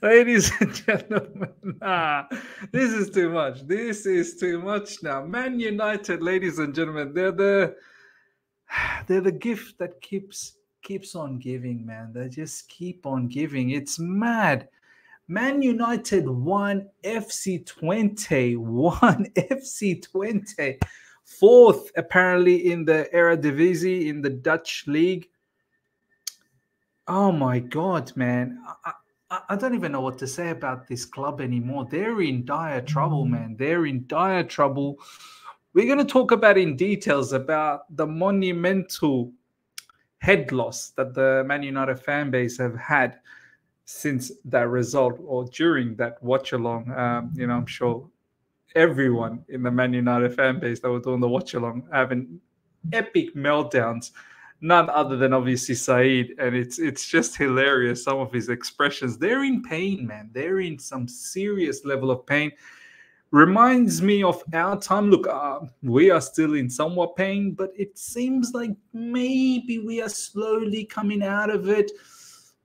Ladies and gentlemen, this is too much. This is too much now. Man United, ladies and gentlemen, they're the gift that keeps on giving, man. They just keep on giving. It's mad. Man United won FC Twente, won FC Twente, fourth apparently in the Eredivisie in the Dutch league. Oh my God, man. I don't even know what to say about this club anymore. They're in dire trouble, man. They're in dire trouble. We're going to talk about in details about the monumental head loss that the Man United fan base have had since that result or during that watch along. I'm sure everyone in the Man United fan base that were doing the watch along having epic meltdowns. None other than obviously Saeed, and it's just hilarious. Some of his expressions, they're in pain, man. They're in some serious level of pain. Reminds me of our time. Look, we are still in somewhat pain, but it seems like maybe we are slowly coming out of it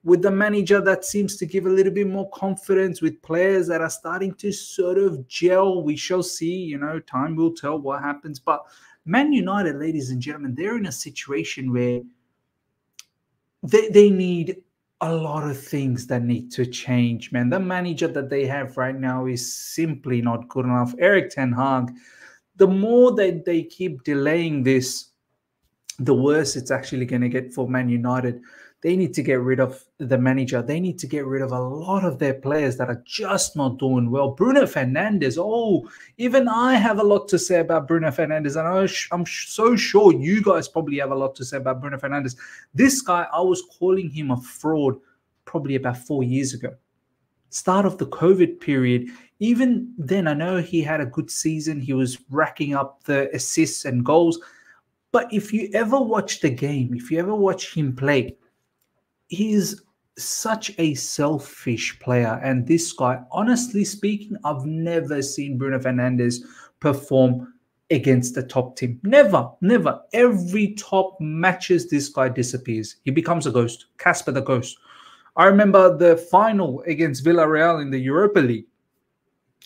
with the manager that seems to give a little bit more confidence, with players that are starting to sort of gel. We shall see, time will tell what happens. But Man United, ladies and gentlemen, they're in a situation where they need a lot of things that need to change, man. The manager that they have right now is simply not good enough. Eric Ten Hag, the more that they keep delaying this, the worse it's actually going to get for Man United. They need to get rid of the manager. They need to get rid of a lot of their players that are just not doing well. Bruno Fernandes, even I have a lot to say about Bruno Fernandes. And I'm so sure you guys probably have a lot to say about Bruno Fernandes. This guy, I was calling him a fraud probably about 4 years ago. Start of the COVID period. Even then, I know he had a good season. He was racking up the assists and goals. But if you ever watch the game, if you ever watch him play, he's such a selfish player. And this guy, honestly speaking, I've never seen Bruno Fernandes perform against the top team. Never, never. Every top matches, this guy disappears. He becomes a ghost. Casper the Ghost. I remember the final against Villarreal in the Europa League.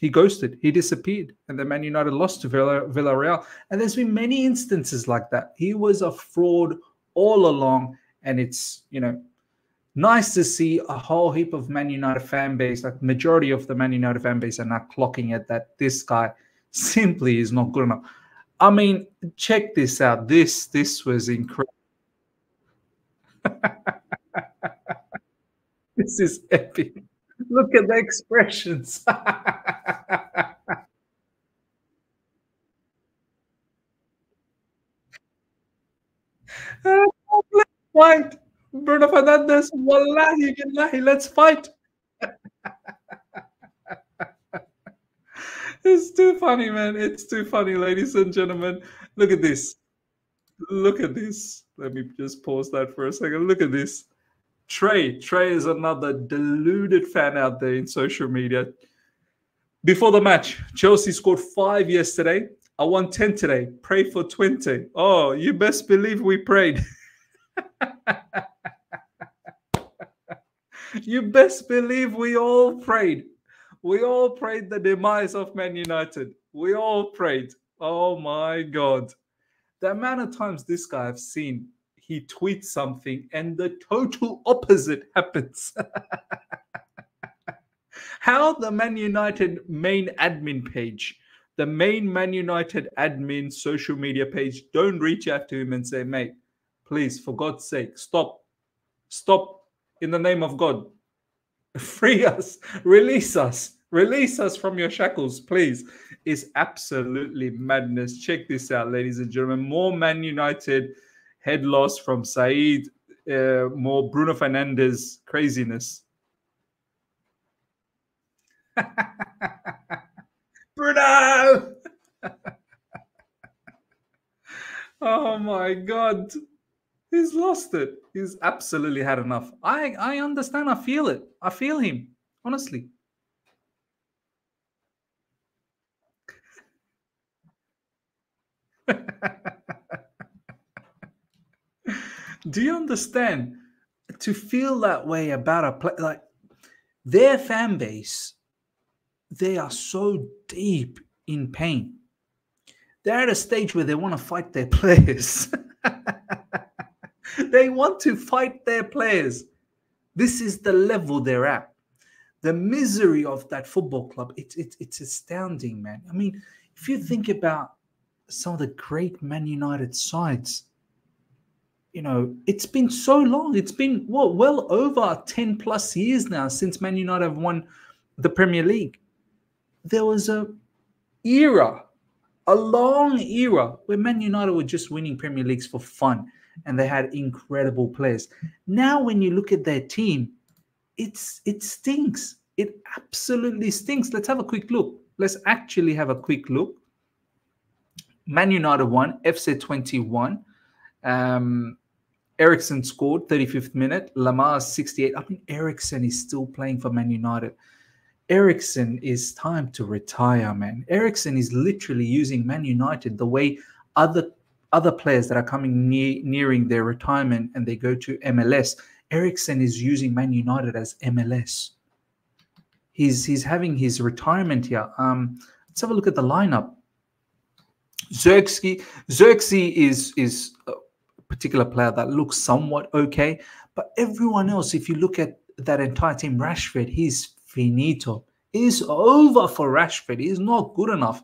He ghosted. He disappeared. And then Man United lost to Villarreal. And there's been many instances like that. He was a fraud all along. And it's, nice to see a whole heap of Man United fan base, like majority of the Man United fan base are now clocking at that this guy simply is not good enough. I mean, check this out. This was incredible. This is epic. Look at the expressions. Let's fight. Bruno Fernandes, wallahi, billahi, let's fight. It's too funny, man. It's too funny, ladies and gentlemen. Look at this. Look at this. Let me just pause that for a second. Look at this. Trey is another deluded fan out there in social media. Before the match, Chelsea scored 5 yesterday. I won 10 today. Pray for Twente. Oh, you best believe we prayed. You best believe we all prayed. We all prayed the demise of Man United. We all prayed. Oh my God. The amount of times this guy I've seen, he tweets something and the total opposite happens. How the Man United main admin page, the main Man United admin social media page, don't reach out to him and say, mate, please, for God's sake, stop. In the name of God. Free us, release us from your shackles, please. It's absolutely madness. Check this out, ladies and gentlemen. More Man United head loss from Saeed, more Bruno Fernandes craziness. Bruno! Oh my God. He's lost it. He's absolutely had enough. I understand. I feel it. I feel him. Honestly. Do you understand? To feel that way about a play, like their fan base, they are so deep in pain. They're at a stage where they want to fight their players. They want to fight their players. This is the level they're at. The misery of that football club, it's astounding, man. I mean, if you think about some of the great Man United sides, it's been so long. It's been what, well over 10 plus years now since Man United have won the Premier League. There was era, a long era where Man United were just winning Premier Leagues for fun and they had incredible players. Now, when you look at their team, it stinks. It absolutely stinks. Let's have a quick look. Let's actually have a quick look. Man United won, FC 21. Ericsson scored 35th minute. Lamar 68. I mean, Ericsson is still playing for Man United. Ericsson is time to retire, man. Ericsson is literally using Man United the way other players that are coming nearing their retirement and they go to MLS. Ericsson is using Man United as MLS. He's having his retirement here. Let's have a look at the lineup. Xerxes is a particular player that looks somewhat okay, but everyone else, if you look at that entire team, Rashford, he's finito. It's over for Rashford. He's not good enough.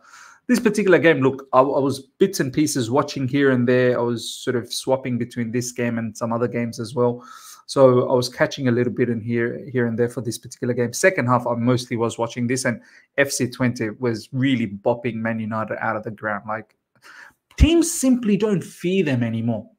This particular game, look, I was bits and pieces watching here and there. I was sort of swapping between this game and some other games as well. So I was catching a little bit in here and there for this particular game. Second half, I mostly was watching this, and FC Twente was really bopping Man United out of the ground. Like, teams simply don't fear them anymore.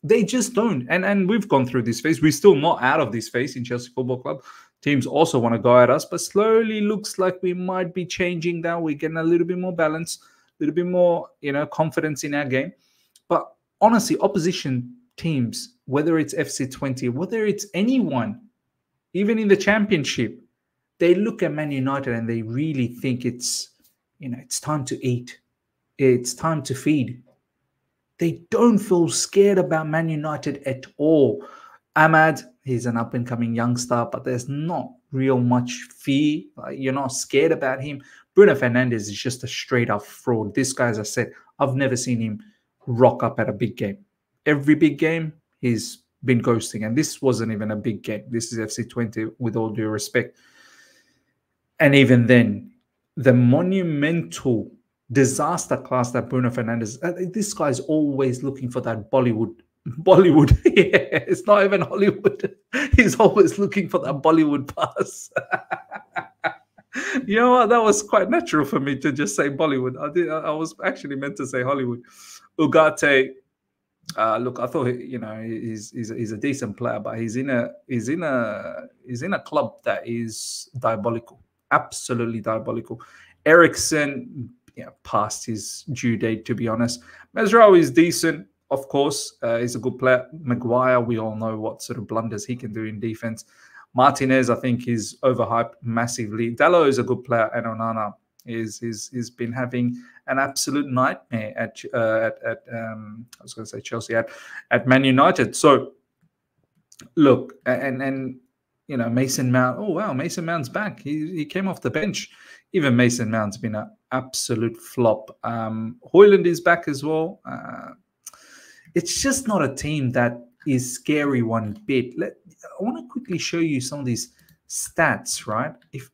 They just don't. And we've gone through this phase. We're still not out of this phase in Chelsea Football Club. Teams also want to go at us, but slowly looks like we might be changing that. We're getting a little bit more balance, a little bit more, confidence in our game. But honestly, opposition teams, whether it's FC Twente, whether it's anyone, even in the championship, they look at Man United and they really think it's time to eat. It's time to feed. They don't feel scared about Man United at all. Ahmad, he's an up-and-coming youngster, but there's not real much fear. You're not scared about him. Bruno Fernandes is just a straight-up fraud. This guy, as I said, I've never seen him rock up at a big game. Every big game, he's been ghosting, and this wasn't even a big game. This is FC Twente, with all due respect. And even then, the monumental disaster class that Bruno Fernandes, this guy's always looking for that Bollywood. Yeah, it's not even Hollywood. He's always looking for that Bollywood pass. You know what? That was quite natural for me to just say Bollywood. I was actually meant to say Hollywood. Ugarte, look, I thought he's a decent player, but he's in a club that is diabolical, absolutely diabolical. Ericsson, past his due date, to be honest. Mesrau is decent, of course. He's a good player. Maguire, we all know what sort of blunders he can do in defense. Martinez, I think, is overhyped massively. Dalot is a good player, and Onana is been having an absolute nightmare at I was going to say Chelsea, at Man United. So look, and Mason Mount. Oh wow, Mason Mount's back. He came off the bench. Even Mason Mount's been an absolute flop. Højlund is back as well. It's just not a team that is scary one bit. I want to quickly show you some of these stats, right? If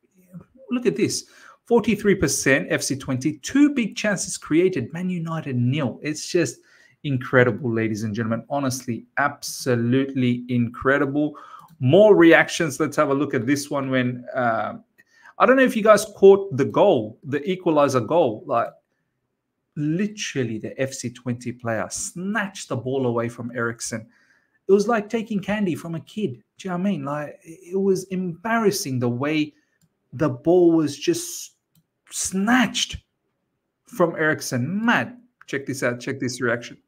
look at this. 43% FC Twente, 2 big chances created, Man United 0. It's just incredible, ladies and gentlemen. Honestly, absolutely incredible. More reactions. Let's have a look at this one when I don't know if you guys caught the goal, the equalizer goal. Like, literally the FC Twente player snatched the ball away from Ericsson. It was like taking candy from a kid. Do you know what I mean? Like, it was embarrassing the way the ball was just snatched from Ericsson. Mad. Check this out. Check this reaction.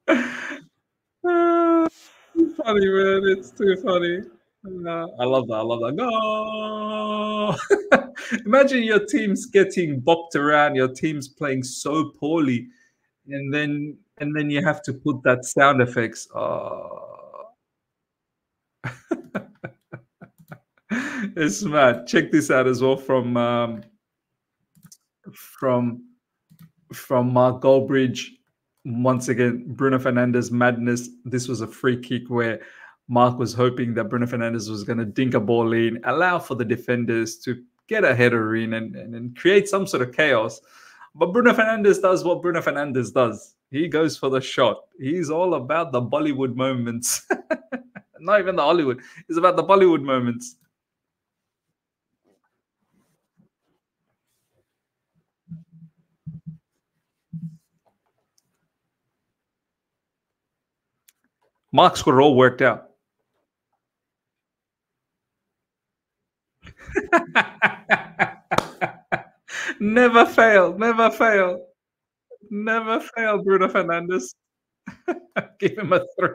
Too funny, man. It's too funny. I love that. I love that. No. Imagine your team's getting bopped around. Your team's playing so poorly, and then you have to put that sound effects. Oh, it's mad. Check this out as well from Mark Goldbridge. Once again, Bruno Fernandes madness. This was a free kick where Mark was hoping that Bruno Fernandes was going to dink a ball in, allow for the defenders to get a header in and create some sort of chaos. But Bruno Fernandes does what Bruno Fernandes does. He goes for the shot. He's all about the Bollywood moments. Not even the Hollywood. It's about the Bollywood moments. Mark's got it all worked out. Never fail. Never fail. Never fail, Bruno Fernandes. Give him a 3.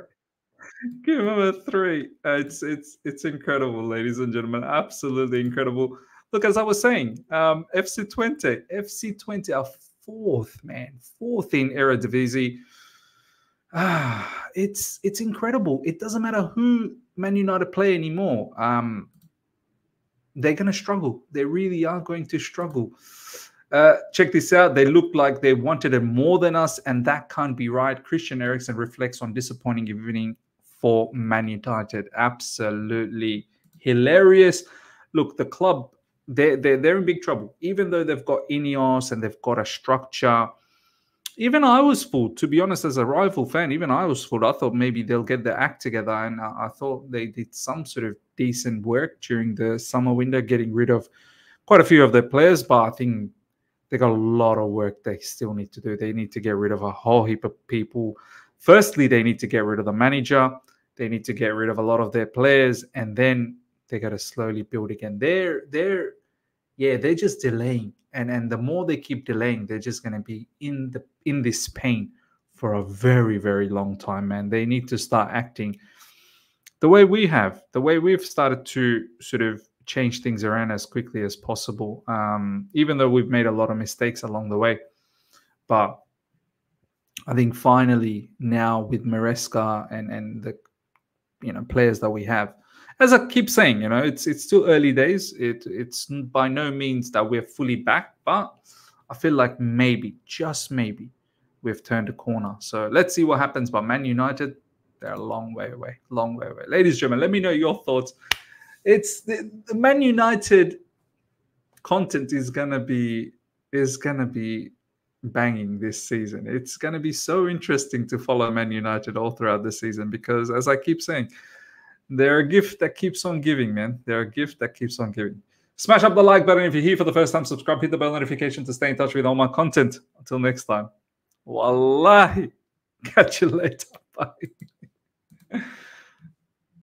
Give him a 3. It's incredible, ladies and gentlemen. Absolutely incredible. Look, as I was saying, FC Twente are fourth, man, fourth in Eredivisie. It's incredible. It doesn't matter who Man United play anymore. They're going to struggle. They really are going to struggle. Check this out. They look like they wanted it more than us, and that can't be right. Christian Eriksen reflects on disappointing evening for Man United. Absolutely hilarious. Look, the club, they're in big trouble. Even though they've got Ineos and they've got a structure, even I was fooled, to be honest, as a rival fan. Even I was fooled. I thought maybe they'll get their act together, and I thought they did some sort of decent work during the summer window, getting rid of quite a few of their players, but I think they got a lot of work they still need to do. They need to get rid of a whole heap of people. Firstly, they need to get rid of the manager. They need to get rid of a lot of their players, and then they got to slowly build again. They're just delaying, and the more they keep delaying, they're just going to be in this pain for a very, very long time, man. They need to start acting the way we've started to sort of change things around as quickly as possible, even though we've made a lot of mistakes along the way. But I think finally now with Maresca and the players that we have, as I keep saying, it's still early days. It's by no means that we're fully back, but I feel like maybe, just maybe, we've turned a corner. So let's see what happens. But Man United, they're a long way away. Ladies and gentlemen, let me know your thoughts. It's the Man United content is gonna be banging this season. It's gonna be so interesting to follow Man United all throughout the season, because, as I keep saying, they're a gift that keeps on giving, man. They're a gift that keeps on giving. Smash up the like button if you're here for the first time. Subscribe, hit the bell notification to stay in touch with all my content. Until next time, wallahi, catch you later. Bye.